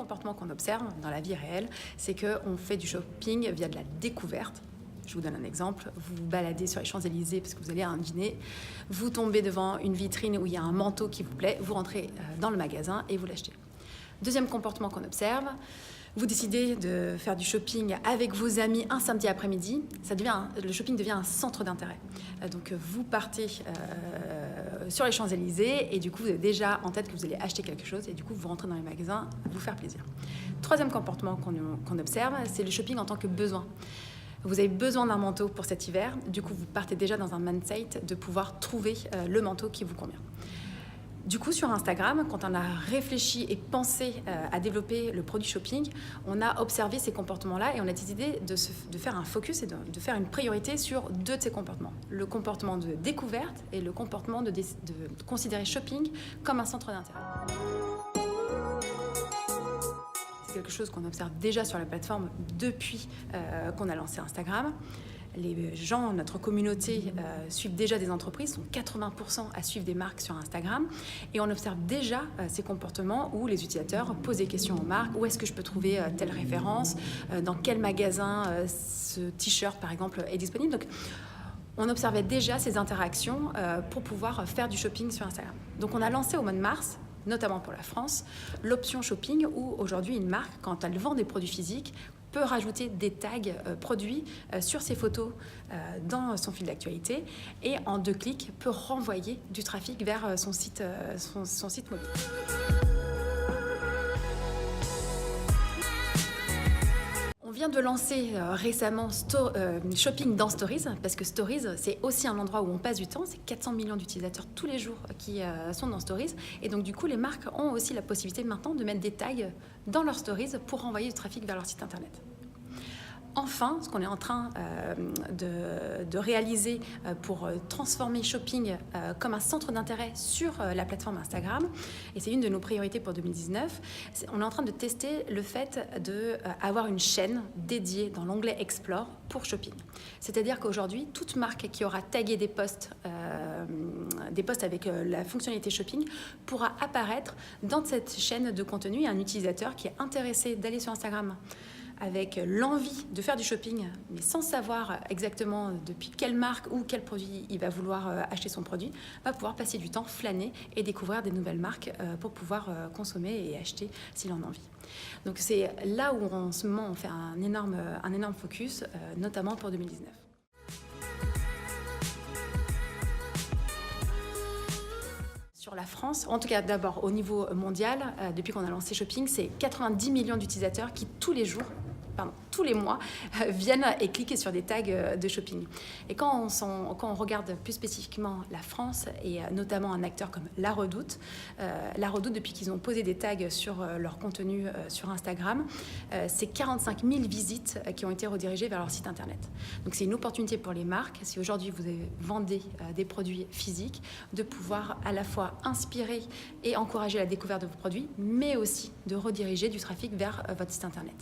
comportement qu'on observe dans la vie réelle, c'est qu'on fait du shopping via de la découverte. Je vous donne un exemple, vous vous baladez sur les Champs-Élysées parce que vous allez à un dîner, vous tombez devant une vitrine où il y a un manteau qui vous plaît, vous rentrez dans le magasin et vous l'achetez. Deuxième comportement qu'on observe, vous décidez de faire du shopping avec vos amis un samedi après-midi, le shopping devient un centre d'intérêt. Donc vous partez sur les Champs-Élysées et du coup vous avez déjà en tête que vous allez acheter quelque chose et du coup vous rentrez dans les magasins, vous faire plaisir. Troisième comportement qu'on observe, c'est le shopping en tant que besoin. Vous avez besoin d'un manteau pour cet hiver, du coup vous partez déjà dans un mindset de pouvoir trouver le manteau qui vous convient. Du coup, sur Instagram, quand on a réfléchi et pensé à développer le produit shopping, on a observé ces comportements-là et on a décidé de faire un focus et de faire une priorité sur deux de ces comportements. Le comportement de découverte et le comportement de considérer shopping comme un centre d'intérêt. C'est quelque chose qu'on observe déjà sur la plateforme depuis qu'on a lancé Instagram. Les gens, notre communauté, suivent déjà des entreprises, sont 80% à suivre des marques sur Instagram. Et on observe déjà ces comportements où les utilisateurs posent des questions aux marques. Où est-ce que je peux trouver telle référence? Dans quel magasin ce t-shirt, par exemple, est disponible? Donc, on observait déjà ces interactions pour pouvoir faire du shopping sur Instagram. Donc, on a lancé au mois de mars, notamment pour la France, l'option shopping où aujourd'hui une marque, quand elle vend des produits physiques, peut rajouter des tags produits sur ses photos dans son fil d'actualité et en 2 clics peut renvoyer du trafic vers son site mobile. On vient de lancer récemment Shopping dans Stories, parce que Stories, c'est aussi un endroit où on passe du temps. C'est 400 millions d'utilisateurs tous les jours qui sont dans Stories. Et donc, du coup, les marques ont aussi la possibilité maintenant de mettre des tags dans leurs Stories pour renvoyer du trafic vers leur site internet. Enfin, ce qu'on est en train de réaliser pour transformer Shopping comme un centre d'intérêt sur la plateforme Instagram, et c'est une de nos priorités pour 2019, on est en train de tester le fait d'avoir une chaîne dédiée dans l'onglet Explore pour Shopping. C'est-à-dire qu'aujourd'hui, toute marque qui aura tagué des posts avec la fonctionnalité Shopping pourra apparaître dans cette chaîne de contenu et un utilisateur qui est intéressé d'aller sur Instagram avec l'envie de faire du shopping, mais sans savoir exactement depuis quelle marque ou quel produit il va vouloir acheter son produit, va pouvoir passer du temps, flâner et découvrir des nouvelles marques pour pouvoir consommer et acheter s'il en a envie. Donc c'est là où en ce moment on fait un énorme focus, notamment pour 2019. Sur la France, en tout cas d'abord au niveau mondial, depuis qu'on a lancé Shopping, c'est 90 millions d'utilisateurs qui tous les mois viennent et cliquent sur des tags de shopping. Et quand on regarde plus spécifiquement la France et notamment un acteur comme La Redoute, depuis qu'ils ont posé des tags sur leur contenu sur Instagram, c'est 45 000 visites qui ont été redirigées vers leur site internet. Donc c'est une opportunité pour les marques, si aujourd'hui vous vendez des produits physiques, de pouvoir à la fois inspirer et encourager la découverte de vos produits, mais aussi de rediriger du trafic vers votre site internet.